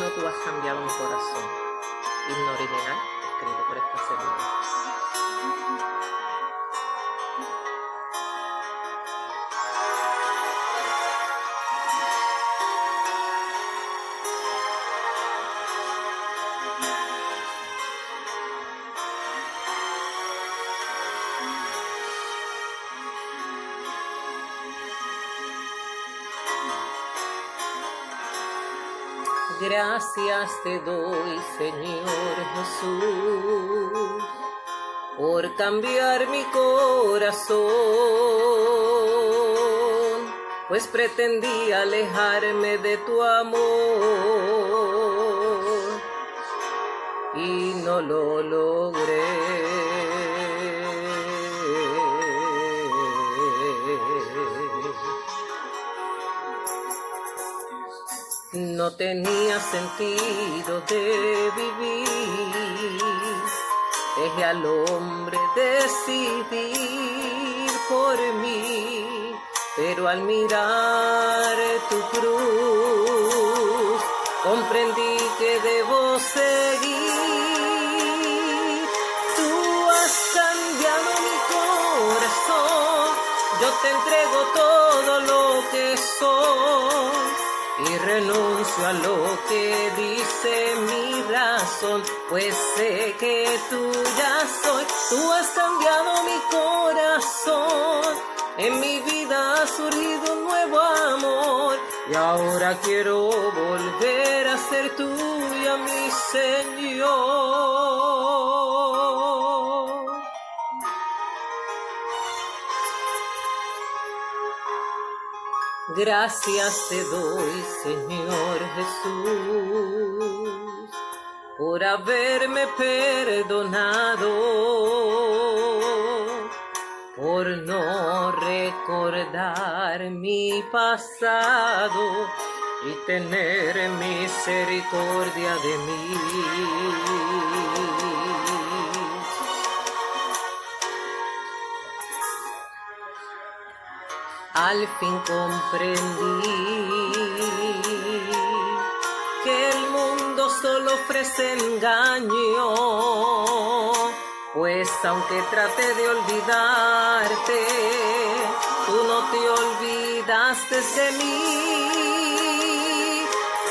tú has cambiado mi corazón. Himno original, escrito por esta servidora. Gracias te doy, Señor Jesús, por cambiar mi corazón, pues pretendí alejarme de tu amor y no lo logré. No tenía sentido de vivir, dejé al hombre decidir por mí, pero al mirar tu cruz, comprendí que debo seguir. Tú has cambiado mi corazón, yo te entrego todo lo que soy. Y renuncio a lo que dice mi razón, pues sé que tuya soy. Tú has cambiado mi corazón, en mi vida ha surgido un nuevo amor. Y ahora quiero volver a ser tuya, mi Señor. Gracias te doy, Señor Jesús, por haberme perdonado, por no recordar mi pasado y tener misericordia de mí. Al fin comprendí que el mundo solo ofrece engaño, pues aunque trate de olvidarte, tú no te olvidaste de mí.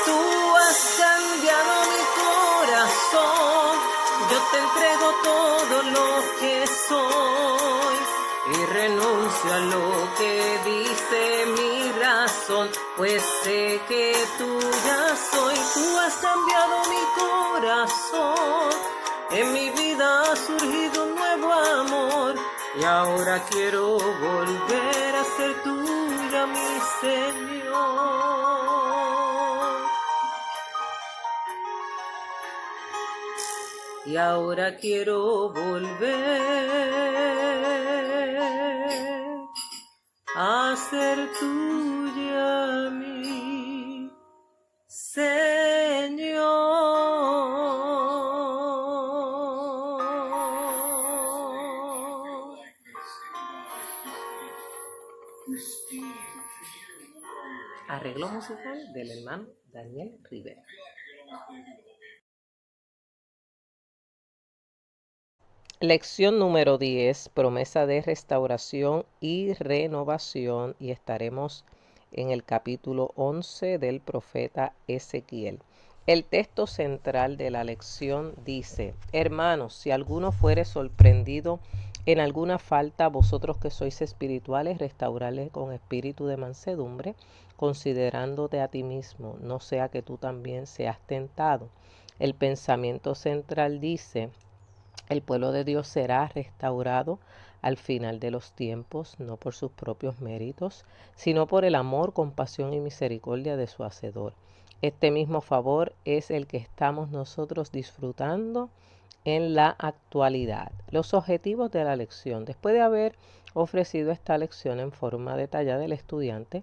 Tú has cambiado mi corazón, yo te entrego todo lo que soy. Y renuncio a lo que dice mi razón, pues sé que tuya soy. Tú has cambiado mi corazón, en mi vida ha surgido un nuevo amor. Y ahora quiero volver a ser tuya, mi Señor. Y ahora quiero volver a ser tuya, mi Señor. Arreglo musical del hermano Daniel Rivera. Lección número 10, promesa de restauración y renovación, y estaremos en el capítulo 11 del profeta Ezequiel. El texto central de la lección dice: hermanos, si alguno fuere sorprendido en alguna falta, vosotros que sois espirituales, restaurarle con espíritu de mansedumbre, considerándote a ti mismo, no sea que tú también seas tentado. El pensamiento central dice: el pueblo de Dios será restaurado al final de los tiempos, no por sus propios méritos, sino por el amor, compasión y misericordia de su Hacedor. Este mismo favor es el que estamos nosotros disfrutando en la actualidad. Los objetivos de la lección. Después de haber ofrecido esta lección en forma detallada, el estudiante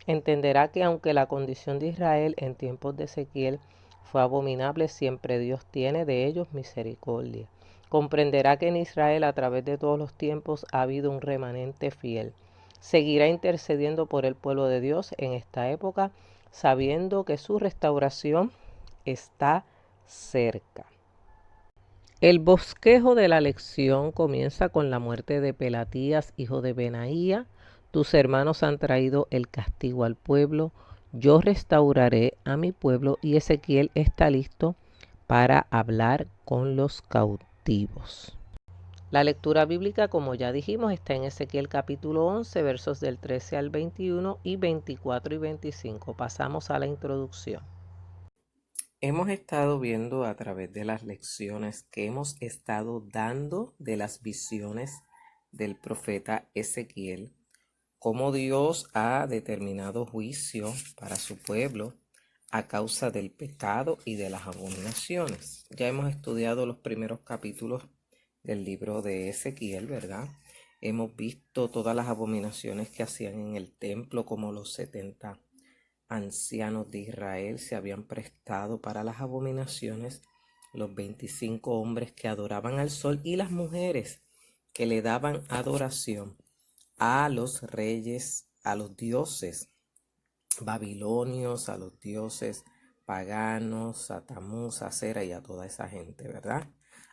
entenderá que aunque la condición de Israel en tiempos de Ezequiel fue abominable, siempre Dios tiene de ellos misericordia. Comprenderá que en Israel a través de todos los tiempos ha habido un remanente fiel. Seguirá intercediendo por el pueblo de Dios en esta época, sabiendo que su restauración está cerca. El bosquejo de la lección comienza con la muerte de Pelatías, hijo de Benaía. Tus hermanos han traído el castigo al pueblo. Yo restauraré a mi pueblo y Ezequiel está listo para hablar con los cautivos. La lectura bíblica, como ya dijimos, está en Ezequiel capítulo 11, versos del 13 al 21 y 24 y 25. Pasamos a la introducción. Hemos estado viendo a través de las lecciones que hemos estado dando de las visiones del profeta Ezequiel, cómo Dios ha determinado juicio para su pueblo a causa del pecado y de las abominaciones. Ya hemos estudiado los primeros capítulos del libro de Ezequiel, ¿verdad? Hemos visto todas las abominaciones que hacían en el templo, como los 70 ancianos de Israel se habían prestado para las abominaciones, los 25 hombres que adoraban al sol y las mujeres que le daban adoración a los reyes, a los dioses babilonios, a los dioses paganos, a Tamuz, a Sera y a toda esa gente, ¿verdad?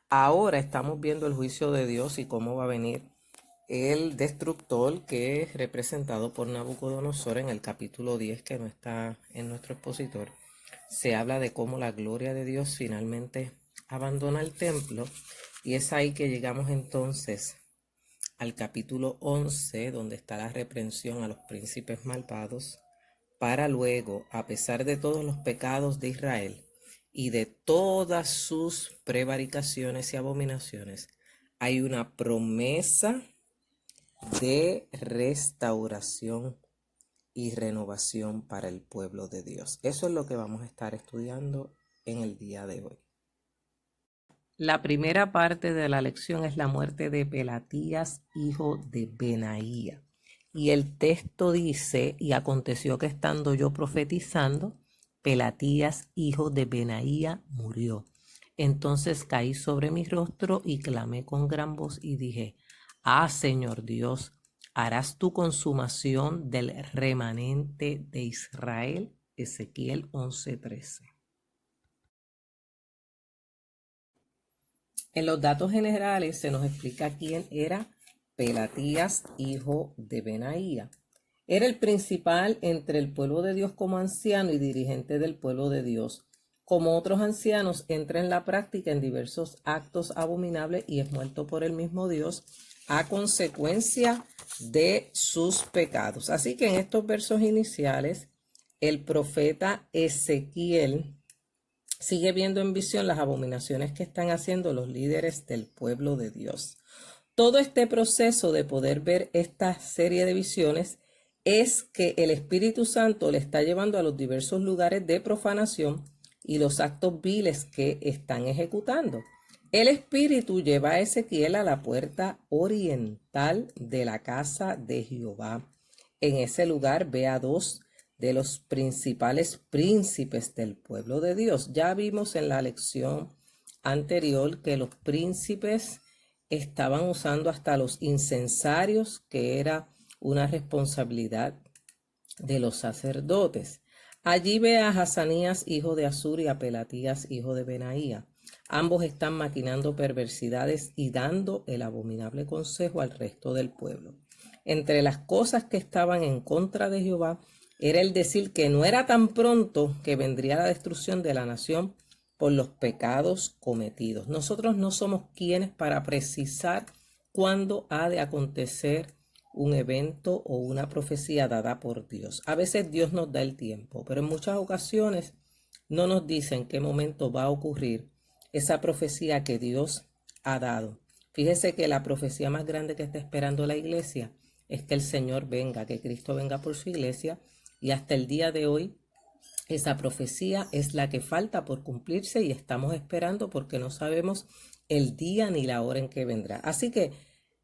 Ahora estamos viendo el juicio de Dios y cómo va a venir el destructor, que es representado por Nabucodonosor en el capítulo 10, que no está en nuestro expositor. Se habla de cómo la gloria de Dios finalmente abandona el templo, y es ahí que llegamos entonces al capítulo 11, donde está la reprensión a los príncipes malvados, para luego, a pesar de todos los pecados de Israel y de todas sus prevaricaciones y abominaciones, hay una promesa de restauración y renovación para el pueblo de Dios. Eso es lo que vamos a estar estudiando en el día de hoy. La primera parte de la lección es la muerte de Pelatías, hijo de Benaía. Y el texto dice: y aconteció que estando yo profetizando, Pelatías, hijo de Benaía, murió. Entonces caí sobre mi rostro y clamé con gran voz y dije: ah, Señor Dios, ¿harás tu consumación del remanente de Israel? Ezequiel 11:13. En los datos generales se nos explica quién era Pelatías, hijo de Benaía. Era el principal entre el pueblo de Dios como anciano y dirigente del pueblo de Dios. Como otros ancianos, entra en la práctica en diversos actos abominables y es muerto por el mismo Dios a consecuencia de sus pecados. Así que en estos versos iniciales, el profeta Ezequiel sigue viendo en visión las abominaciones que están haciendo los líderes del pueblo de Dios. Todo este proceso de poder ver esta serie de visiones es que el Espíritu Santo le está llevando a los diversos lugares de profanación y los actos viles que están ejecutando. El Espíritu lleva a Ezequiel a la puerta oriental de la casa de Jehová. En ese lugar ve a dos de los principales príncipes del pueblo de Dios. Ya vimos en la lección anterior que los príncipes estaban usando hasta los incensarios, que era una responsabilidad de los sacerdotes. Allí ve a Hazanías, hijo de Azur, y a Pelatías, hijo de Benaía. Ambos están maquinando perversidades y dando el abominable consejo al resto del pueblo. Entre las cosas que estaban en contra de Jehová era el decir que no era tan pronto que vendría la destrucción de la nación por los pecados cometidos. Nosotros no somos quienes para precisar cuándo ha de acontecer un evento o una profecía dada por Dios. A veces Dios nos da el tiempo, pero en muchas ocasiones no nos dicen qué momento va a ocurrir esa profecía que Dios ha dado. Fíjese que la profecía más grande que está esperando la iglesia es que el Señor venga, que Cristo venga por su iglesia, y hasta el día de hoy esa profecía es la que falta por cumplirse y estamos esperando porque no sabemos el día ni la hora en que vendrá. Así que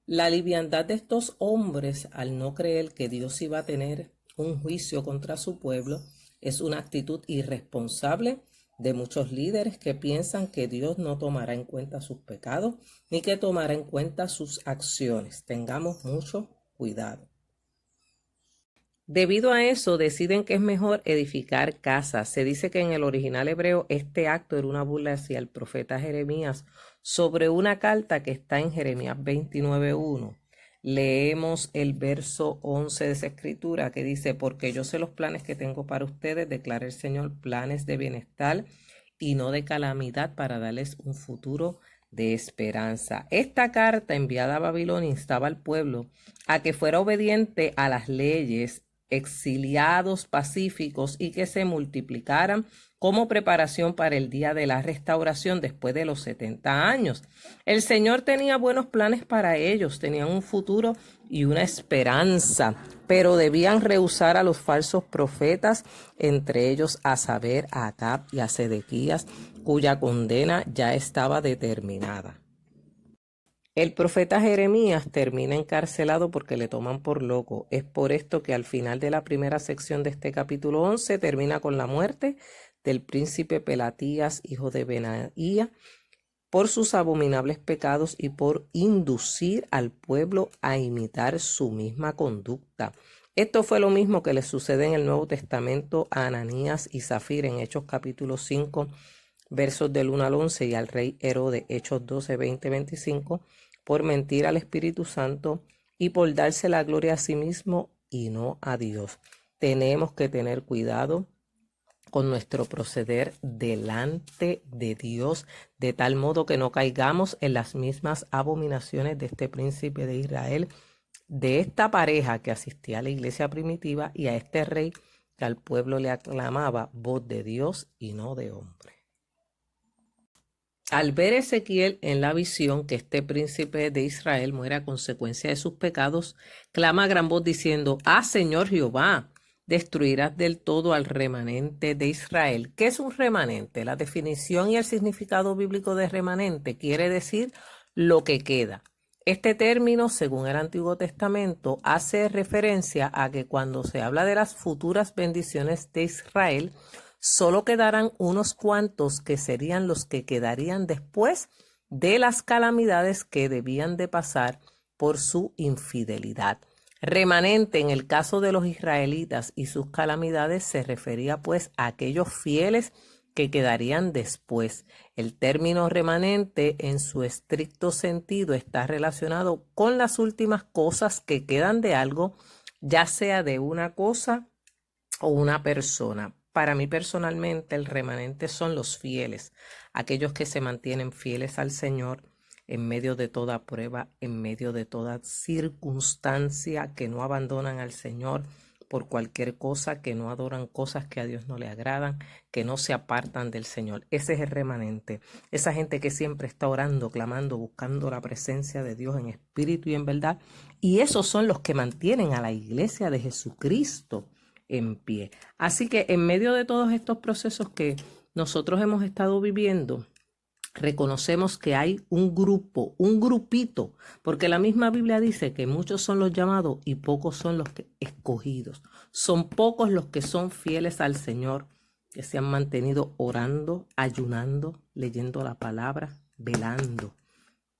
la liviandad de estos hombres al no creer que Dios iba a tener un juicio contra su pueblo es una actitud irresponsable de muchos líderes que piensan que Dios no tomará en cuenta sus pecados ni que tomará en cuenta sus acciones. Tengamos mucho cuidado. Debido a eso, deciden que es mejor edificar casas. Se dice que en el original hebreo este acto era una burla hacia el profeta Jeremías sobre una carta que está en Jeremías 29:1. Leemos el verso 11 de esa escritura que dice, porque yo sé los planes que tengo para ustedes, declara el Señor, planes de bienestar y no de calamidad, para darles un futuro de esperanza. Esta carta enviada a Babilonia instaba al pueblo a que fuera obediente a las leyes, exiliados pacíficos, y que se multiplicaran como preparación para el día de la restauración después de los 70 años. El Señor tenía buenos planes para ellos, tenían un futuro y una esperanza, pero debían rehusar a los falsos profetas, entre ellos a saber a Acab y a Sedequías, cuya condena ya estaba determinada. El profeta Jeremías termina encarcelado porque le toman por loco. Es por esto que al final de la primera sección de este capítulo 11 termina con la muerte del príncipe Pelatías, hijo de Benaía, por sus abominables pecados y por inducir al pueblo a imitar su misma conducta. Esto fue lo mismo que le sucede en el Nuevo Testamento a Ananías y Zafira en Hechos capítulo 5, versos del 1 al 11, y al rey Herodes, Hechos 12, 20, 25, por mentir al Espíritu Santo y por darse la gloria a sí mismo y no a Dios. Tenemos que tener cuidado con nuestro proceder delante de Dios, de tal modo que no caigamos en las mismas abominaciones de este príncipe de Israel, de esta pareja que asistía a la iglesia primitiva, y a este rey que al pueblo le aclamaba voz de Dios y no de hombre. Al ver Ezequiel en la visión que este príncipe de Israel muere a consecuencia de sus pecados, clama a gran voz diciendo: «Ah, Señor Jehová, destruirás del todo al remanente de Israel». ¿Qué es un remanente? La definición y el significado bíblico de remanente quiere decir lo que queda. Este término, según el Antiguo Testamento, hace referencia a que cuando se habla de las futuras bendiciones de Israel, solo quedarán unos cuantos que serían los que quedarían después de las calamidades que debían de pasar por su infidelidad. Remanente en el caso de los israelitas y sus calamidades se refería pues a aquellos fieles que quedarían después. El término remanente en su estricto sentido está relacionado con las últimas cosas que quedan de algo, ya sea de una cosa o una persona. Para mí personalmente el remanente son los fieles, aquellos que se mantienen fieles al Señor en medio de toda prueba, en medio de toda circunstancia, que no abandonan al Señor por cualquier cosa, que no adoran cosas que a Dios no le agradan, que no se apartan del Señor. Ese es el remanente, esa gente que siempre está orando, clamando, buscando la presencia de Dios en espíritu y en verdad. Y esos son los que mantienen a la iglesia de Jesucristo en pie. Así que en medio de todos estos procesos que nosotros hemos estado viviendo, reconocemos que hay un grupo, un grupito, porque la misma Biblia dice que muchos son los llamados y pocos son los escogidos. Son pocos los que son fieles al Señor, que se han mantenido orando, ayunando, leyendo la palabra, velando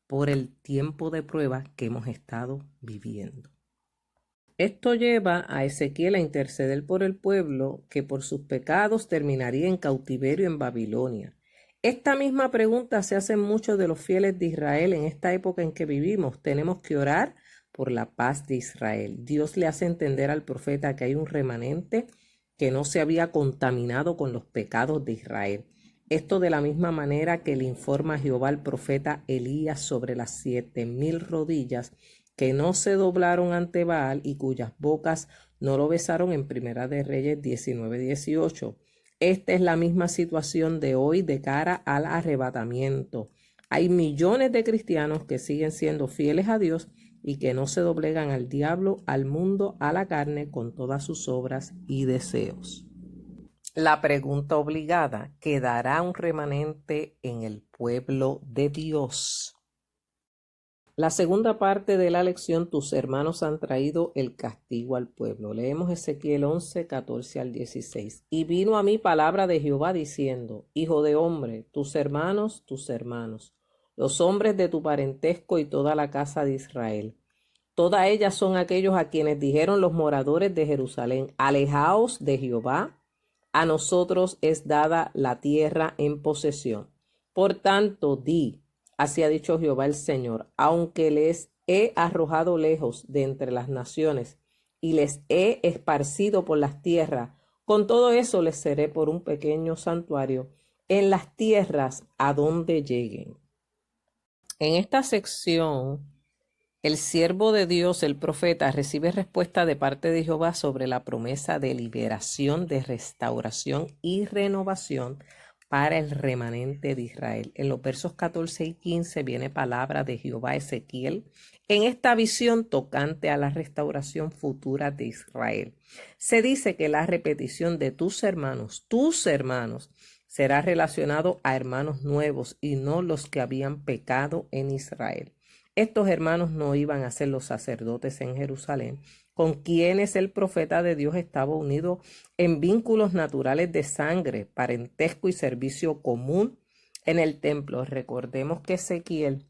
por el tiempo de prueba que hemos estado viviendo. Esto lleva a Ezequiel a interceder por el pueblo que por sus pecados terminaría en cautiverio en Babilonia. Esta misma pregunta se hacen muchos de los fieles de Israel en esta época en que vivimos. Tenemos que orar por la paz de Israel. Dios le hace entender al profeta que hay un remanente que no se había contaminado con los pecados de Israel. Esto de la misma manera que le informa Jehová al profeta Elías sobre las 7,000 rodillas que no se doblaron ante Baal y cuyas bocas no lo besaron en Primera de Reyes 19:18. Esta es la misma situación de hoy de cara al arrebatamiento. Hay millones de cristianos que siguen siendo fieles a Dios y que no se doblegan al diablo, al mundo, a la carne con todas sus obras y deseos. La pregunta obligada: ¿quedará un remanente en el pueblo de Dios? La segunda parte de la lección: tus hermanos han traído el castigo al pueblo. Leemos Ezequiel 11, 14 al 16. Y vino a mí palabra de Jehová diciendo: Hijo de hombre, tus hermanos, los hombres de tu parentesco y toda la casa de Israel, Todas ellas son aquellos a quienes dijeron los moradores de Jerusalén: alejaos de Jehová, a nosotros es dada la tierra en posesión. Por tanto, di, así ha dicho Jehová el Señor, aunque les he arrojado lejos de entre las naciones y les he esparcido por las tierras, con todo eso les seré por un pequeño santuario en las tierras a donde lleguen. En esta sección, el siervo de Dios, el profeta, recibe respuesta de parte de Jehová sobre la promesa de liberación, de restauración y renovación para el remanente de Israel. En los versos 14 y 15 viene palabra de Jehová a Ezequiel en esta visión tocante a la restauración futura de Israel. Se dice que la repetición de tus hermanos, será relacionado a hermanos nuevos y no los que habían pecado en Israel. Estos hermanos no iban a ser los sacerdotes en Jerusalén, con quienes el profeta de Dios estaba unido en vínculos naturales de sangre, parentesco y servicio común en el templo. Recordemos que Ezequiel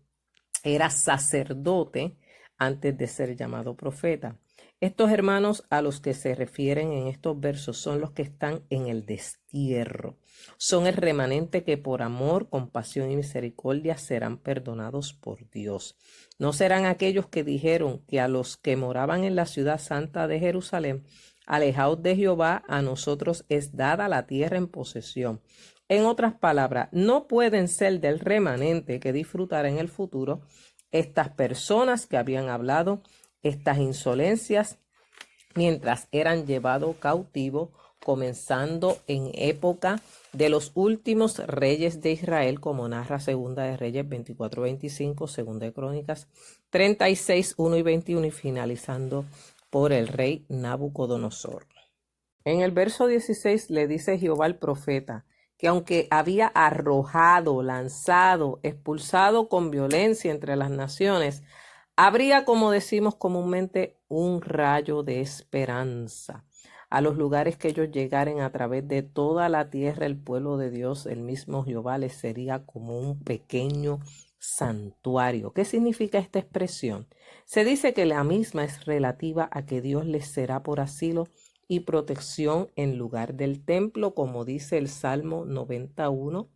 era sacerdote antes de ser llamado profeta. Estos hermanos a los que se refieren en estos versos son los que están en el destierro. Son el remanente que por amor, compasión y misericordia serán perdonados por Dios. No serán aquellos que dijeron que a los que moraban en la ciudad santa de Jerusalén: alejaos de Jehová, a nosotros es dada la tierra en posesión. En otras palabras, no pueden ser del remanente que disfrutará en el futuro estas personas que habían hablado estas insolencias mientras eran llevados cautivos, comenzando en época de los últimos reyes de Israel, como narra Segunda de Reyes 24-25, Segunda de Crónicas 36, 1 y 21, y finalizando por el rey Nabucodonosor. En el verso 16 le dice Jehová al profeta que aunque había arrojado, lanzado, expulsado con violencia entre las naciones, habría, como decimos comúnmente, un rayo de esperanza. A los lugares que ellos llegaren a través de toda la tierra, el pueblo de Dios, el mismo Jehová, les sería como un pequeño santuario. ¿Qué significa esta expresión? Se dice que la misma es relativa a que Dios les será por asilo y protección en lugar del templo, como dice el Salmo 91.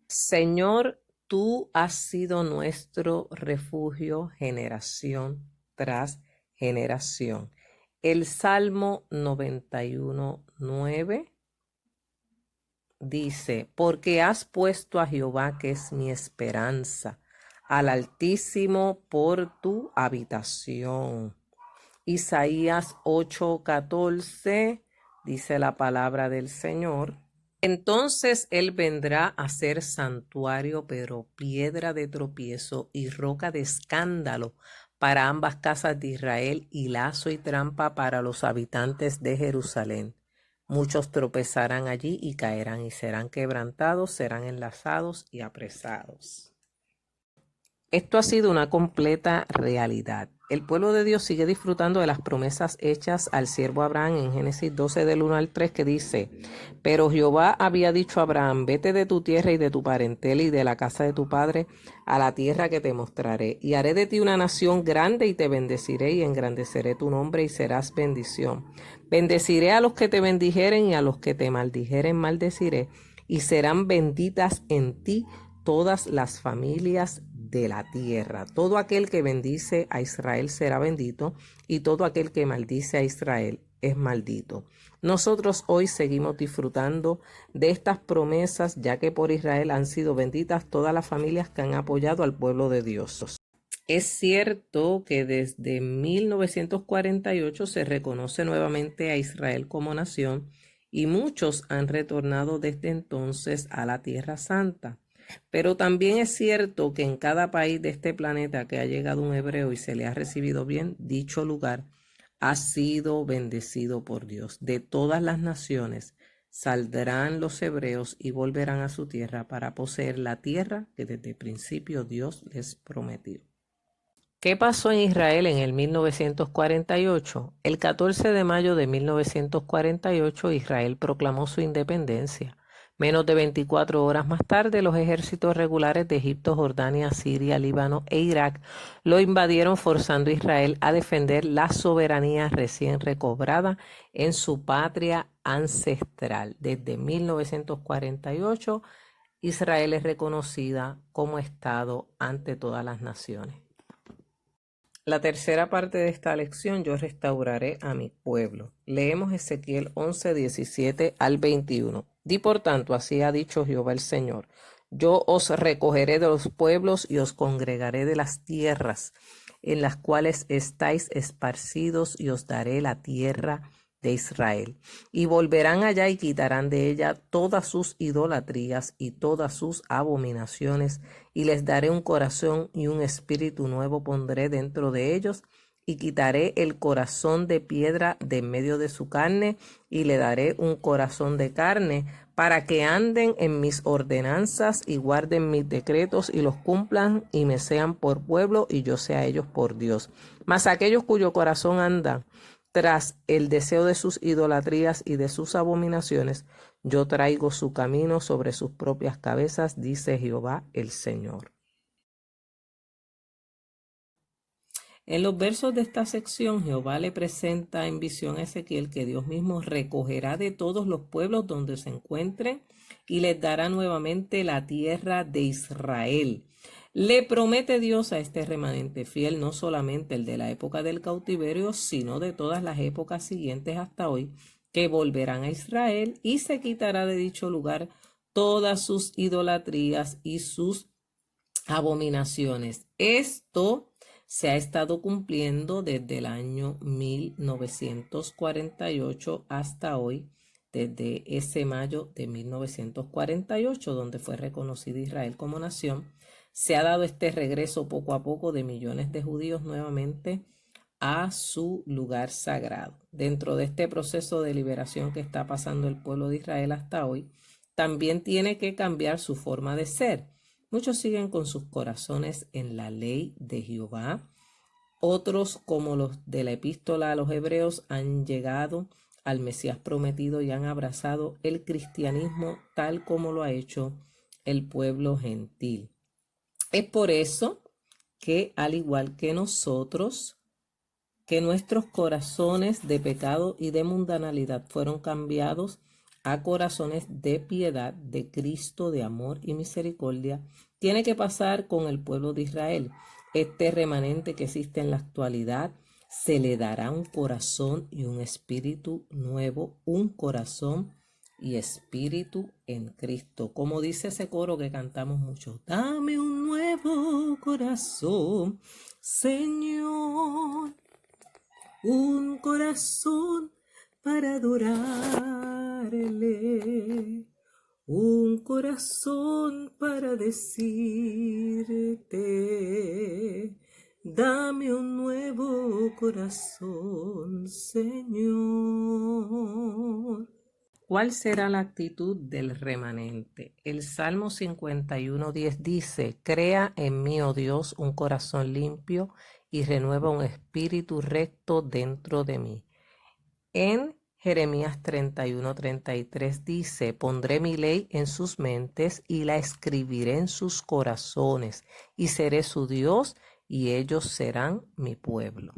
Señor, tú has sido nuestro refugio generación tras generación. El Salmo 91:9 dice: porque has puesto a Jehová, que es mi esperanza, al Altísimo por tu habitación. Isaías 8:14 dice la palabra del Señor: entonces él vendrá a ser santuario, pero piedra de tropiezo y roca de escándalo para ambas casas de Israel, y lazo y trampa para los habitantes de Jerusalén. Muchos tropezarán allí y caerán, y serán quebrantados, serán enlazados y apresados. Esto ha sido una completa realidad. El pueblo de Dios sigue disfrutando de las promesas hechas al siervo Abraham en Génesis 12 del 1 al 3, que dice: pero Jehová había dicho a Abraham: vete de tu tierra y de tu parentela y de la casa de tu padre a la tierra que te mostraré, y haré de ti una nación grande y te bendeciré y engrandeceré tu nombre y serás bendición. Bendeciré a los que te bendijeren y a los que te maldijeren maldeciré, y serán benditas en ti todas las familias de la tierra. Todo aquel que bendice a Israel será bendito, y todo aquel que maldice a Israel es maldito. Nosotros hoy seguimos disfrutando de estas promesas, ya que por Israel han sido benditas todas las familias que han apoyado al pueblo de Dios. Es cierto que desde 1948 se reconoce nuevamente a Israel como nación, y muchos han retornado desde entonces a la Tierra Santa. Pero también es cierto que en cada país de este planeta que ha llegado un hebreo y se le ha recibido bien, dicho lugar ha sido bendecido por Dios. De todas las naciones saldrán los hebreos y volverán a su tierra para poseer la tierra que desde el principio Dios les prometió. ¿Qué pasó en Israel en el 1948? El 14 de mayo de 1948 Israel proclamó su independencia. Menos de 24 horas más tarde, los ejércitos regulares de Egipto, Jordania, Siria, Líbano e Irak lo invadieron, forzando a Israel a defender la soberanía recién recobrada en su patria ancestral. Desde 1948, Israel es reconocida como Estado ante todas las naciones. La tercera parte de esta lección: yo restauraré a mi pueblo. Leemos Ezequiel 11, 17 al 21. Di por tanto, así ha dicho Jehová el Señor: yo os recogeré de los pueblos y os congregaré de las tierras en las cuales estáis esparcidos, y os daré la tierra de Israel. Y volverán allá y quitarán de ella todas sus idolatrías y todas sus abominaciones, y les daré un corazón y un espíritu nuevo pondré dentro de ellos, y quitaré el corazón de piedra de en medio de su carne, y le daré un corazón de carne, para que anden en mis ordenanzas y guarden mis decretos y los cumplan, y me sean por pueblo y yo sea ellos por Dios. Mas aquellos cuyo corazón anda tras el deseo de sus idolatrías y de sus abominaciones, yo traigo su camino sobre sus propias cabezas, dice Jehová el Señor. En los versos de esta sección, Jehová le presenta en visión a Ezequiel que Dios mismo recogerá de todos los pueblos donde se encuentren y les dará nuevamente la tierra de Israel. Le promete Dios a este remanente fiel, no solamente el de la época del cautiverio, sino de todas las épocas siguientes hasta hoy, que volverán a Israel, y se quitará de dicho lugar todas sus idolatrías y sus abominaciones. Esto se ha estado cumpliendo desde el año 1948 hasta hoy, desde ese mayo de 1948, donde fue reconocido Israel como nación. Se ha dado este regreso poco a poco de millones de judíos nuevamente a su lugar sagrado. Dentro de este proceso de liberación que está pasando el pueblo de Israel hasta hoy, también tiene que cambiar su forma de ser. Muchos siguen con sus corazones en la ley de Jehová. Otros, como los de la epístola a los hebreos, han llegado al Mesías prometido y han abrazado el cristianismo tal como lo ha hecho el pueblo gentil. Es por eso que, al igual que nosotros, que nuestros corazones de pecado y de mundanalidad fueron cambiados a corazones de piedad, de Cristo, de amor y misericordia, tiene que pasar con el pueblo de Israel. Este remanente que existe en la actualidad, se le dará un corazón y un espíritu nuevo, un corazón y espíritu en Cristo. Como dice ese coro que cantamos mucho: dame un nuevo corazón, Señor, un corazón para adorarle, un corazón para decirte, dame un nuevo corazón, Señor. ¿Cuál será la actitud del remanente? El Salmo 51:10 dice: crea en mí, oh Dios, un corazón limpio y renueva un espíritu recto dentro de mí. En Jeremías 31:33 dice: pondré mi ley en sus mentes y la escribiré en sus corazones, y seré su Dios y ellos serán mi pueblo.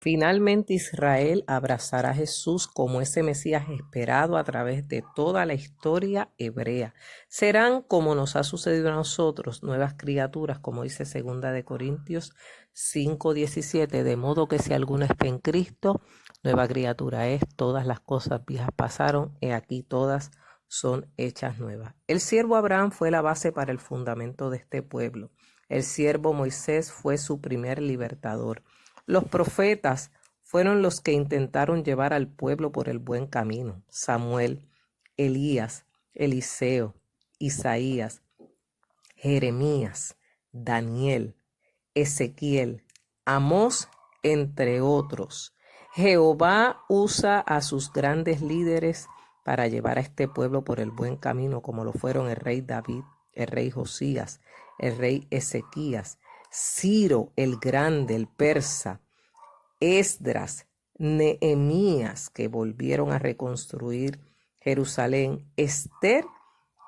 Finalmente, Israel abrazará a Jesús como ese Mesías esperado a través de toda la historia hebrea. Serán, como nos ha sucedido a nosotros, nuevas criaturas, como dice 2 de Corintios 5:17, de modo que si alguno está en Cristo, nueva criatura es, todas las cosas viejas pasaron, he aquí todas son hechas nuevas. El siervo Abraham fue la base para el fundamento de este pueblo. El siervo Moisés fue su primer libertador. Los profetas fueron los que intentaron llevar al pueblo por el buen camino: Samuel, Elías, Eliseo, Isaías, Jeremías, Daniel, Ezequiel, Amós, entre otros. Jehová usa a sus grandes líderes para llevar a este pueblo por el buen camino, como lo fueron el rey David, el rey Josías, el rey Ezequías, Ciro el grande, el persa, Esdras, Nehemías, que volvieron a reconstruir Jerusalén, Esther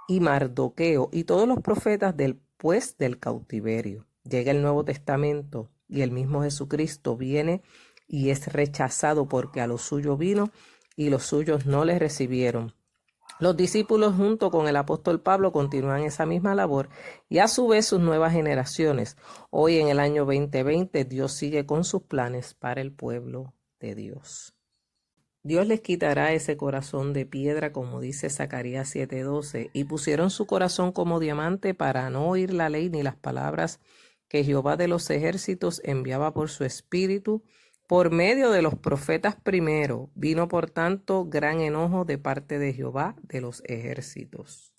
y Mardoqueo y todos los profetas después del cautiverio. Llega el Nuevo Testamento y el mismo Jesucristo viene y es rechazado porque a lo suyo vino y los suyos no le recibieron. Los discípulos junto con el apóstol Pablo continúan esa misma labor y a su vez sus nuevas generaciones. Hoy en el año 2020 Dios sigue con sus planes para el pueblo de Dios. Dios les quitará ese corazón de piedra, como dice Zacarías 7:12, y pusieron su corazón como diamante para no oír la ley ni las palabras que Jehová de los ejércitos enviaba por su espíritu por medio de los profetas primero. Vino por tanto gran enojo de parte de Jehová de los ejércitos.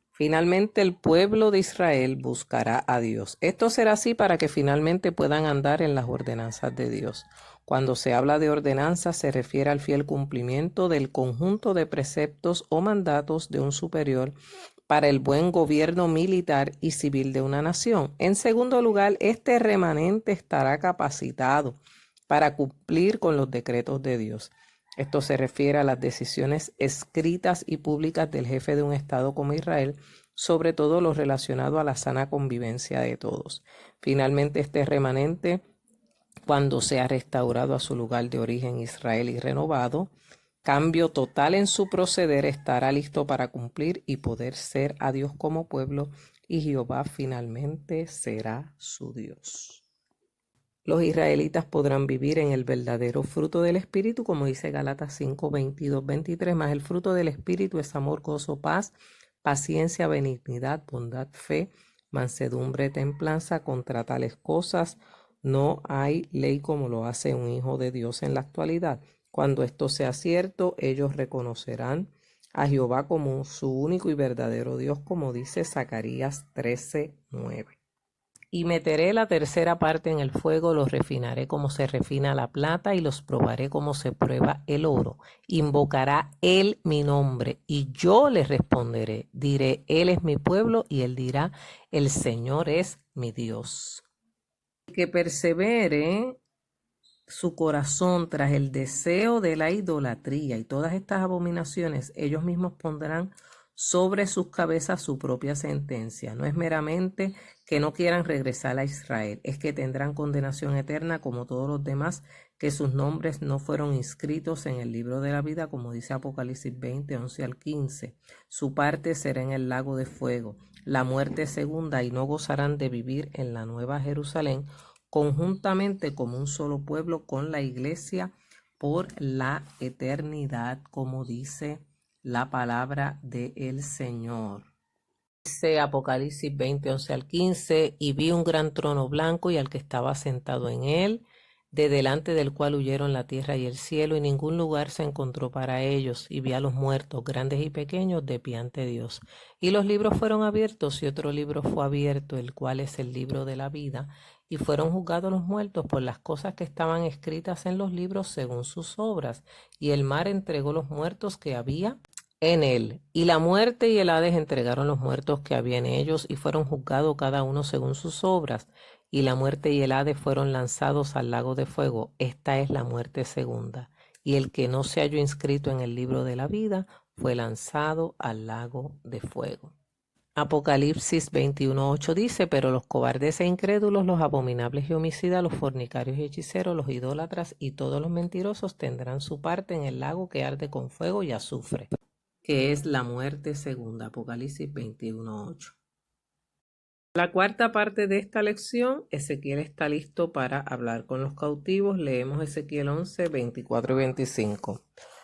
Finalmente el pueblo de Israel buscará a Dios. Esto será así para que finalmente puedan andar en las ordenanzas de Dios. Cuando se habla de ordenanzas se refiere al fiel cumplimiento del conjunto de preceptos o mandatos de un superior para el buen gobierno militar y civil de una nación. En segundo lugar, este remanente estará capacitado para cumplir con los decretos de Dios. Esto se refiere a las decisiones escritas y públicas del jefe de un Estado como Israel, sobre todo lo relacionado a la sana convivencia de todos. Finalmente, este remanente, cuando sea restaurado a su lugar de origen Israel y renovado, cambio total en su proceder, estará listo para cumplir y poder ser a Dios como pueblo, y Jehová finalmente será su Dios. Los israelitas podrán vivir en el verdadero fruto del Espíritu, como dice Gálatas 5, 22, 23, más el fruto del Espíritu es amor, gozo, paz, paciencia, benignidad, bondad, fe, mansedumbre, templanza. Contra tales cosas no hay ley como lo hace un hijo de Dios en la actualidad. Cuando esto sea cierto, ellos reconocerán a Jehová como su único y verdadero Dios, como dice Zacarías 13, 9. Y meteré la tercera parte en el fuego, los refinaré como se refina la plata y los probaré como se prueba el oro. Invocará él mi nombre y yo le responderé. Diré, él es mi pueblo, y él dirá, el Señor es mi Dios. Que persevere su corazón tras el deseo de la idolatría y todas estas abominaciones, ellos mismos pondrán sobre sus cabezas su propia sentencia. No es meramente que no quieran regresar a Israel, es que tendrán condenación eterna como todos los demás, que sus nombres no fueron inscritos en el libro de la vida, como dice Apocalipsis 20, 11 al 15. Su parte será en el lago de fuego, la muerte segunda, y no gozarán de vivir en la nueva Jerusalén, conjuntamente como un solo pueblo con la iglesia por la eternidad, como dice la palabra del Señor. Dice Apocalipsis 20, 11 al 15, y vi un gran trono blanco y al que estaba sentado en él, de delante del cual huyeron la tierra y el cielo, y ningún lugar se encontró para ellos. Y vi a los muertos, grandes y pequeños, de pie ante Dios. Y los libros fueron abiertos, y otro libro fue abierto, el cual es el libro de la vida. Y fueron juzgados los muertos por las cosas que estaban escritas en los libros según sus obras. Y el mar entregó los muertos que había en él. Y la muerte y el Hades entregaron los muertos que había en ellos, y fueron juzgados cada uno según sus obras. Y la muerte y el Hades fueron lanzados al lago de fuego. Esta es la muerte segunda. Y el que no se halló inscrito en el libro de la vida fue lanzado al lago de fuego. Apocalipsis 21:8 dice, pero los cobardes e incrédulos, los abominables y homicidas, los fornicarios y hechiceros, los idólatras y todos los mentirosos tendrán su parte en el lago que arde con fuego y azufre, que es la muerte segunda. Apocalipsis 21:8. La cuarta parte de esta lección, Ezequiel está listo para hablar con los cautivos. Leemos Ezequiel 11, 24 y 25.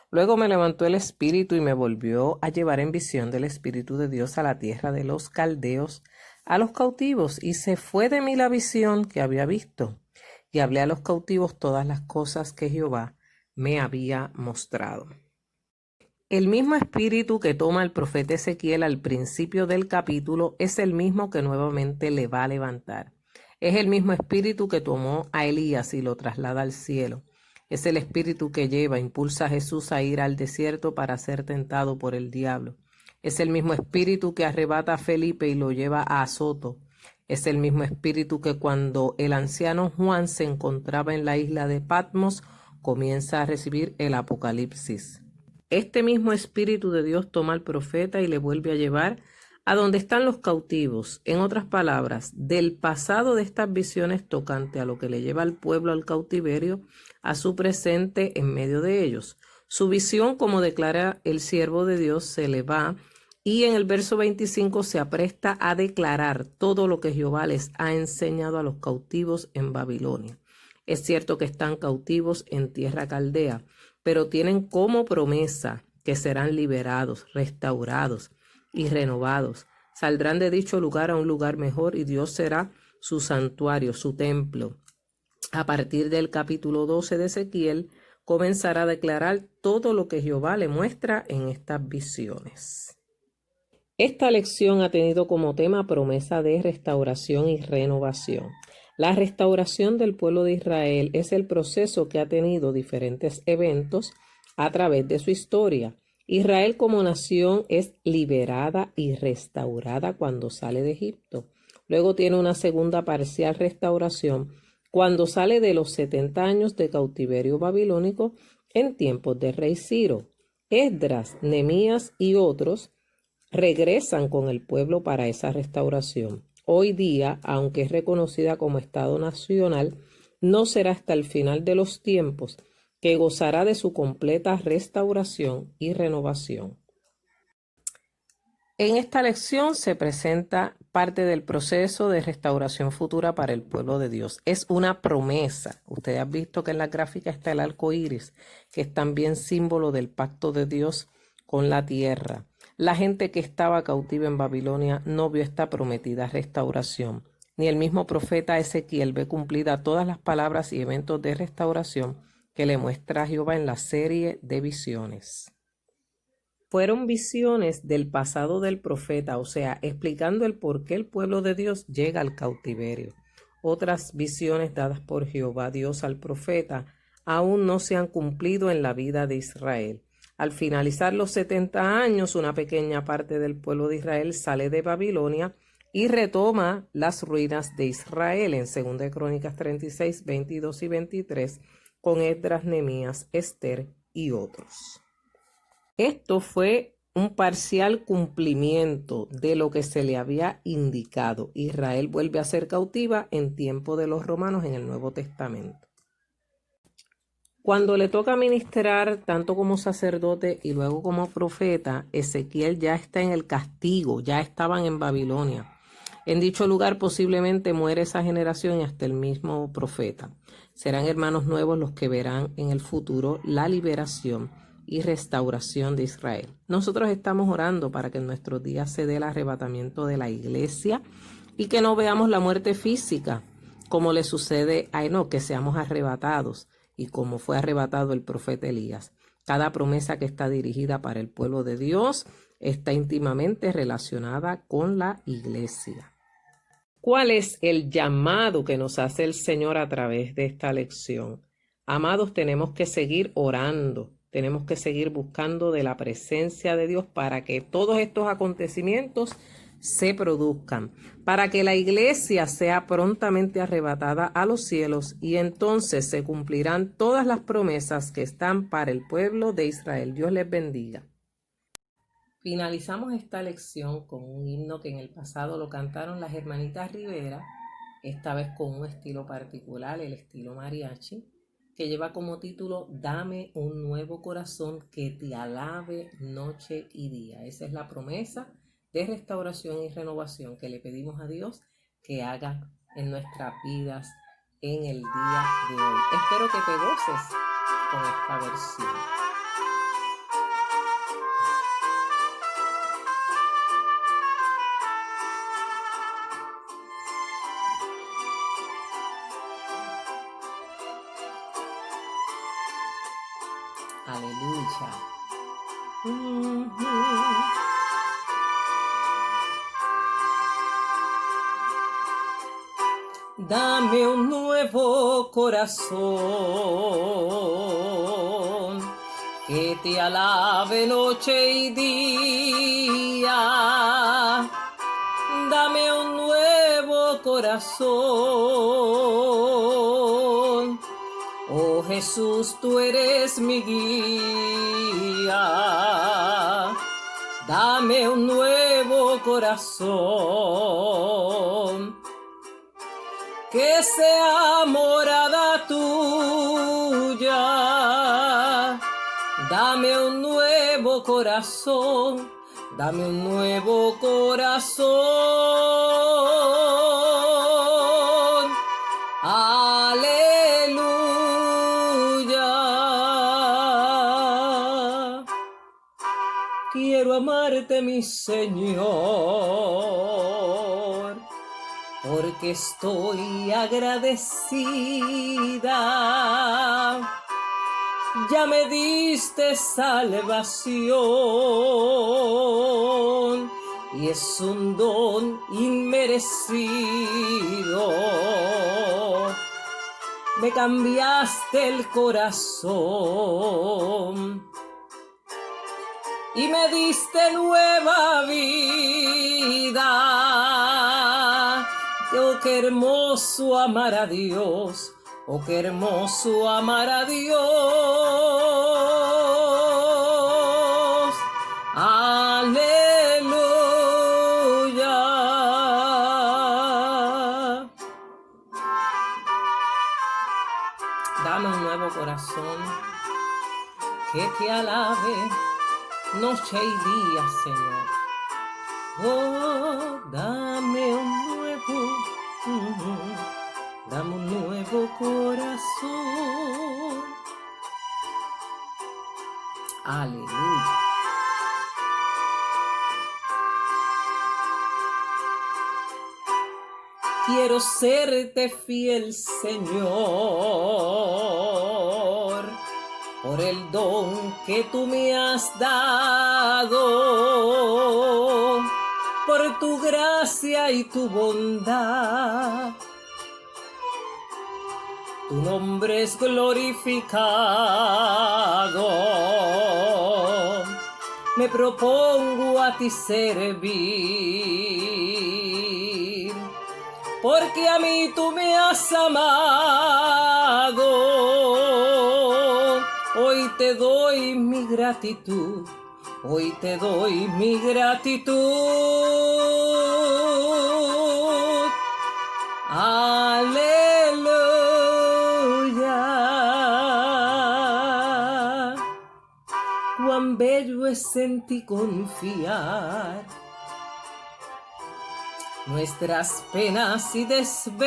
Luego me levantó el espíritu y me volvió a llevar en visión del Espíritu de Dios a la tierra de los caldeos, a los cautivos, y se fue de mí la visión que había visto. Y hablé a los cautivos todas las cosas que Jehová me había mostrado. El mismo espíritu que toma el profeta Ezequiel al principio del capítulo es el mismo que nuevamente le va a levantar. Es el mismo espíritu que tomó a Elías y lo traslada al cielo. Es el espíritu que impulsa a Jesús a ir al desierto para ser tentado por el diablo. Es el mismo espíritu que arrebata a Felipe y lo lleva a Azoto. Es el mismo espíritu que cuando el anciano Juan se encontraba en la isla de Patmos comienza a recibir el Apocalipsis. Este mismo Espíritu de Dios toma al profeta y le vuelve a llevar a donde están los cautivos. En otras palabras, del pasado de estas visiones tocante a lo que le lleva al pueblo al cautiverio, a su presente en medio de ellos. Su visión, como declara el siervo de Dios, se le va, y en el verso 25 se apresta a declarar todo lo que Jehová les ha enseñado a los cautivos en Babilonia. Es cierto que están cautivos en tierra caldea, pero tienen como promesa que serán liberados, restaurados y renovados. Saldrán de dicho lugar a un lugar mejor y Dios será su santuario, su templo. A partir del capítulo 12 de Ezequiel, comenzará a declarar todo lo que Jehová le muestra en estas visiones. Esta lección ha tenido como tema promesa de restauración y renovación. La restauración del pueblo de Israel es el proceso que ha tenido diferentes eventos a través de su historia. Israel como nación es liberada y restaurada cuando sale de Egipto. Luego tiene una segunda parcial restauración cuando sale de los 70 años de cautiverio babilónico en tiempos del rey Ciro. Esdras, Nehemías y otros regresan con el pueblo para esa restauración. Hoy día, aunque es reconocida como Estado nacional, no será hasta el final de los tiempos que gozará de su completa restauración y renovación. En esta lección se presenta parte del proceso de restauración futura para el pueblo de Dios. Es una promesa. Ustedes han visto que en la gráfica está el arco iris, que es también símbolo del pacto de Dios con la tierra. La gente que estaba cautiva en Babilonia no vio esta prometida restauración. Ni el mismo profeta Ezequiel ve cumplida todas las palabras y eventos de restauración que le muestra Jehová en la serie de visiones. Fueron visiones del pasado del profeta, o sea, explicando el por qué el pueblo de Dios llega al cautiverio. Otras visiones dadas por Jehová Dios al profeta aún no se han cumplido en la vida de Israel. Al finalizar los 70 años, una pequeña parte del pueblo de Israel sale de Babilonia y retoma las ruinas de Israel en 2 Crónicas 36, 22 y 23, con Esdras, Nehemías, Esther y otros. Esto fue un parcial cumplimiento de lo que se le había indicado. Israel vuelve a ser cautiva en tiempo de los romanos en el Nuevo Testamento. Cuando le toca ministrar tanto como sacerdote y luego como profeta, Ezequiel ya está en el castigo, ya estaban en Babilonia. En dicho lugar posiblemente muere esa generación y hasta el mismo profeta. Serán hermanos nuevos los que verán en el futuro la liberación y restauración de Israel. Nosotros estamos orando para que en nuestros días se dé el arrebatamiento de la iglesia y que no veamos la muerte física, como le sucede a Enoc, que seamos arrebatados, y como fue arrebatado el profeta Elías. Cada promesa que está dirigida para el pueblo de Dios está íntimamente relacionada con la iglesia. ¿Cuál es el llamado que nos hace el Señor a través de esta lección? Amados, tenemos que seguir orando, tenemos que seguir buscando de la presencia de Dios para que todos estos acontecimientos se produzcan, para que la iglesia sea prontamente arrebatada a los cielos y entonces se cumplirán todas las promesas que están para el pueblo de Israel. Dios les bendiga. Finalizamos esta lección con un himno que en el pasado lo cantaron las hermanitas Rivera, esta vez con un estilo particular, el estilo mariachi, que lleva como título Dame un nuevo corazón que te alabe noche y día. Esa es la promesa de restauración y renovación que le pedimos a Dios que haga en nuestras vidas en el día de hoy. Espero que te goces con esta versión. Aleluya. Dame un nuevo corazón que te alabe noche y día. Dame un nuevo corazón. Oh Jesús, tú eres mi guía. Dame un nuevo nuevo corazón, que sea morada tuya. Dame un nuevo corazón, dame un nuevo corazón. Aleluya. Quiero amarte, mi Señor, porque estoy agradecida. Ya me diste salvación y es un don inmerecido. Me cambiaste el corazón y me diste nueva vida. Oh, qué hermoso amar a Dios. Oh, qué hermoso amar a Dios. Aleluya. Dame un nuevo corazón que te alabe noche y día, Señor. Oh, dame un nuevo corazón. Aleluya. Quiero serte fiel, Señor, por el don que tú me has dado, por tu gracia y tu bondad. Tu nombre es glorificado. Me propongo a ti servir, porque a mí tú me has amado. Hoy te doy mi gratitud, hoy te doy mi gratitud. Aleluya. Cuán bello es en ti confiar nuestras penas y desvelos.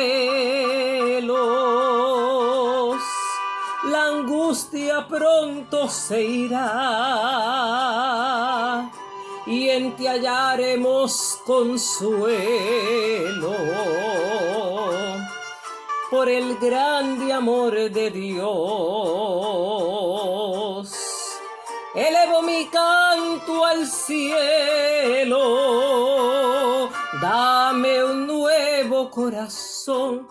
La angustia pronto se irá y en ti hallaremos consuelo. Por el grande amor de Dios, elevo mi canto al cielo. Dame un nuevo corazón,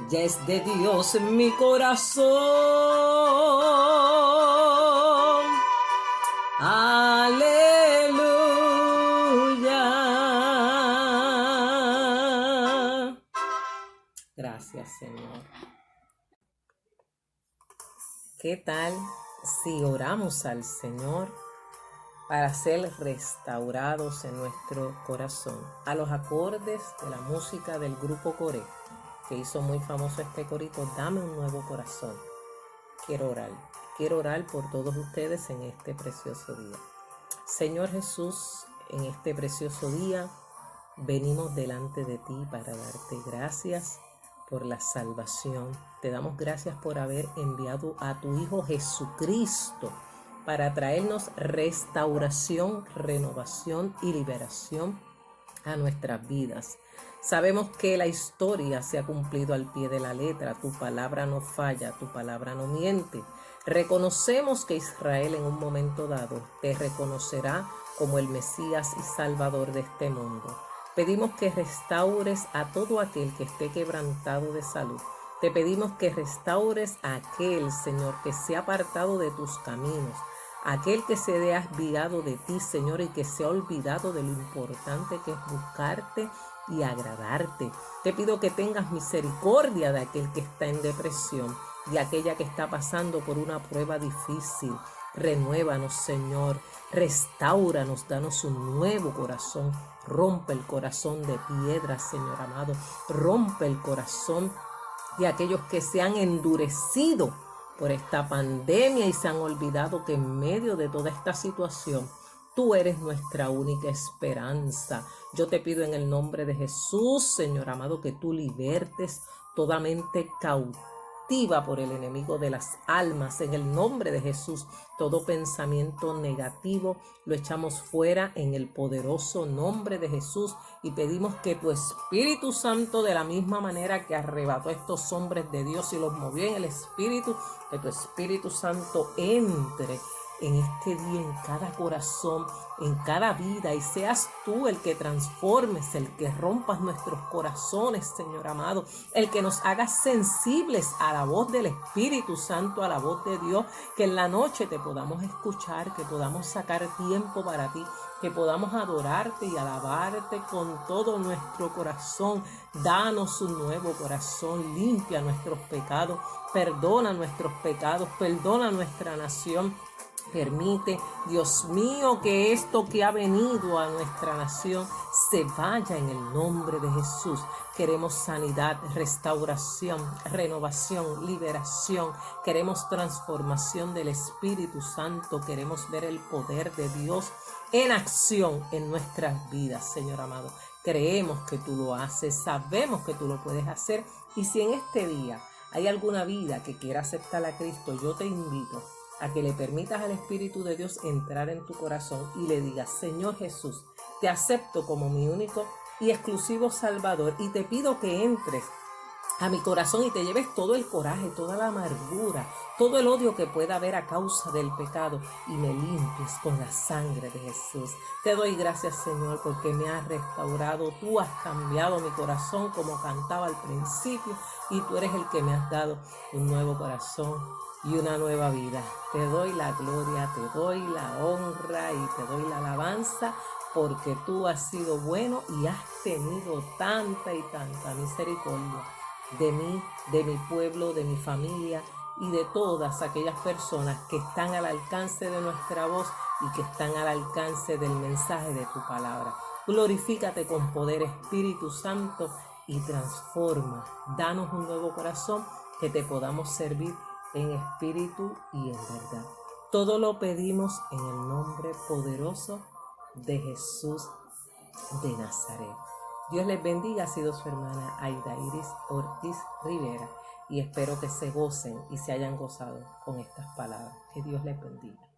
ya es de Dios mi corazón. Aleluya. Gracias, Señor. ¿Qué tal si oramos al Señor para ser restaurados en nuestro corazón? A los acordes de la música del grupo Coré, que hizo muy famoso este corito, Dame un nuevo corazón. Quiero orar por todos ustedes en este precioso día. Señor Jesús, en este precioso día venimos delante de ti para darte gracias por la salvación. Te damos gracias por haber enviado a tu Hijo Jesucristo para traernos restauración, renovación y liberación a nuestras vidas. Sabemos que la historia se ha cumplido al pie de la letra. Tu palabra no falla, tu palabra no miente. Reconocemos que Israel en un momento dado te reconocerá como el Mesías y Salvador de este mundo. Pedimos que restaures a todo aquel que esté quebrantado de salud. Te pedimos que restaures a aquel, Señor, que se ha apartado de tus caminos, aquel que se ha desviado de ti, Señor, y que se ha olvidado de lo importante que es buscarte y agradarte. Te pido que tengas misericordia de aquel que está en depresión, de aquella que está pasando por una prueba difícil, Renuévanos, Señor. Restáuranos, danos un nuevo corazón. Rompe el corazón de piedra, Señor amado. Rompe el corazón de aquellos que se han endurecido por esta pandemia y se han olvidado que en medio de toda esta situación, tú eres nuestra única esperanza. Yo te pido en el nombre de Jesús, Señor amado, que tú libertes toda mente cautiva por el enemigo de las almas. En el nombre de Jesús, todo pensamiento negativo lo echamos fuera en el poderoso nombre de Jesús y pedimos que tu Espíritu Santo, de la misma manera que arrebató a estos hombres de Dios y los movió en el Espíritu, que tu Espíritu Santo entre en este día, en cada corazón, en cada vida, y seas tú el que transformes, el que rompas nuestros corazones, Señor amado, el que nos hagas sensibles a la voz del Espíritu Santo, a la voz de Dios, que en la noche te podamos escuchar, que podamos sacar tiempo para ti, que podamos adorarte y alabarte con todo nuestro corazón. Danos un nuevo corazón, limpia nuestros pecados, perdona nuestros pecados, perdona nuestra nación. Permite, Dios mío, que esto que ha venido a nuestra nación se vaya en el nombre de Jesús. Queremos sanidad, restauración, renovación, liberación. Queremos transformación del Espíritu Santo. Queremos ver el poder de Dios en acción en nuestras vidas, Señor amado. Creemos que tú lo haces, sabemos que tú lo puedes hacer. Y si en este día hay alguna vida que quiera aceptar a Cristo, yo te invito a que le permitas al Espíritu de Dios entrar en tu corazón y le digas: Señor Jesús, te acepto como mi único y exclusivo Salvador y te pido que entres a mi corazón y te lleves todo el coraje, toda la amargura, todo el odio que pueda haber a causa del pecado y me limpies con la sangre de Jesús. Te doy gracias, Señor, porque me has restaurado. Tú has cambiado mi corazón como cantaba al principio y tú eres el que me has dado un nuevo corazón y una nueva vida. Te doy la gloria, te doy la honra y te doy la alabanza, porque tú has sido bueno y has tenido tanta y tanta misericordia de mí, de mi pueblo, de mi familia y de todas aquellas personas que están al alcance de nuestra voz y que están al alcance del mensaje de tu palabra. Glorifícate con poder, Espíritu Santo, y transforma. Danos un nuevo corazón, que te podamos servir en espíritu y en verdad. Todo lo pedimos en el nombre poderoso de Jesús de Nazaret. Dios les bendiga. Ha sido su hermana Aida Iris Ortiz Rivera y espero que se gocen y se hayan gozado con estas palabras. Que Dios les bendiga.